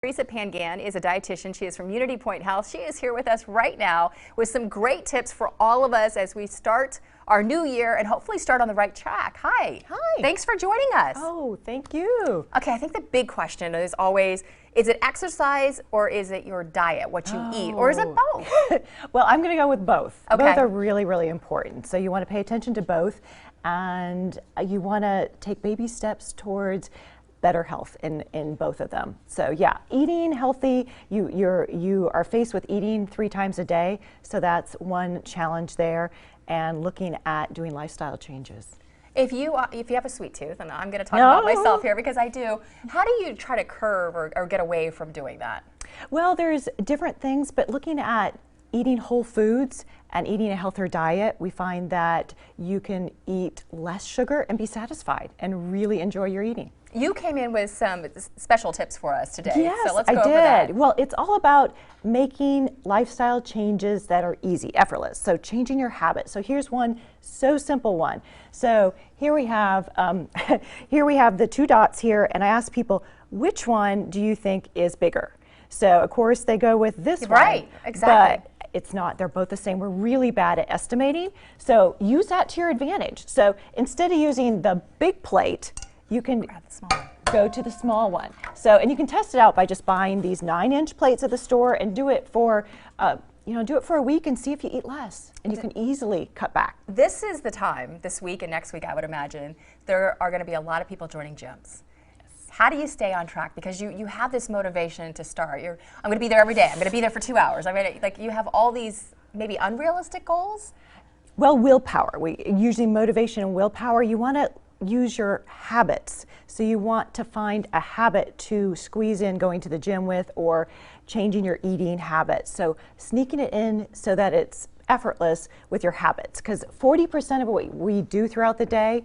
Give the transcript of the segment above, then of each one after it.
Teresa is a dietitian. She is from Unity Point Health. She is here with us right now with some great tips for all of us as we start our new year and hopefully start on the right track. Hi. Hi. Thanks for joining us. Oh, thank you. Okay, I think the big question is always, is it exercise or is it your diet, what you eat, or is it both? Well, I'm going to go with both. Okay. Both are really, really important. So you want to pay attention to both, and you want to take baby steps towards better health in both of them. So yeah, eating healthy, you are faced with eating 3 times a day, so that's one challenge there, and looking at doing lifestyle changes. If you have a sweet tooth, and I'm going to talk about myself here because I do, how do you try to curb or get away from doing that? Well, there's different things, but looking at eating whole foods and eating a healthier diet, we find that you can eat less sugar and be satisfied and really enjoy your eating. You came in with some special tips for us today. Yes, so let's go I over did. that. Well, it's all about making lifestyle changes that are easy, effortless. So changing your habits. So here's one so simple one. So here we have the 2 dots here, and I asked people, which one do you think is bigger? So of course they go with this one. Right, exactly. But it's not. They're both the same. We're really bad at estimating. So use that to your advantage. So instead of using the big plate, you can go to the small one. So, and you can test it out by just buying these 9-inch plates at the store and do it for, do it for a week and see if you eat less. And you can easily cut back. This is the time, this week and next week, I would imagine, there are going to be a lot of people joining gyms. How do you stay on track? Because you have this motivation to start. I'm going to be there every day. I'm going to be there for 2 hours. I mean, like, you have all these maybe unrealistic goals? Well, willpower. Usually motivation and willpower, you want to use your habits. So you want to find a habit to squeeze in going to the gym with, or changing your eating habits. So sneaking it in so that it's effortless with your habits, because 40% of what we do throughout the day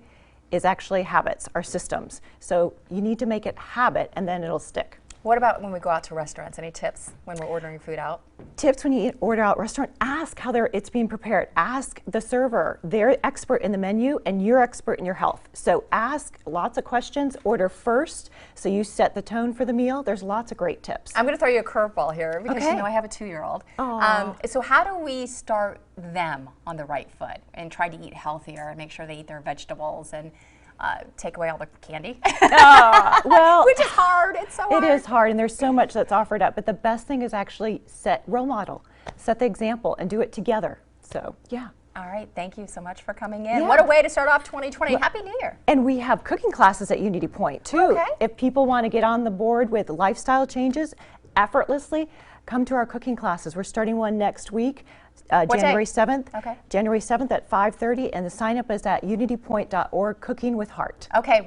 is actually habits, our systems. So you need to make it habit, and then it'll stick. What about when we go out to restaurants? Any tips when we're ordering food out? Tips when you order out restaurant, ask how it's being prepared. Ask the server. They're expert in the menu and you're expert in your health. So ask lots of questions, order first, so you set the tone for the meal. There's lots of great tips. I'm gonna throw you a curveball here because okay. you know I have a 2-year-old. So how do we start them on the right foot and try to eat healthier and make sure they eat their vegetables and take away all the candy? Well, which is hard. It's so hard. It is hard, and there's so much that's offered up, but the best thing is actually set role model, set the example, and do it together. So yeah. All right, thank you so much for coming in. Yeah. What a way to start off 2020. Well, Happy New Year. And we have cooking classes at Unity Point too. Okay. If people want to get on the board with lifestyle changes effortlessly, come to our cooking classes. We're starting one next week. January 7th. Okay. January 7th at 5:30, and the sign up is at unitypoint.org, Cooking with Heart. Okay.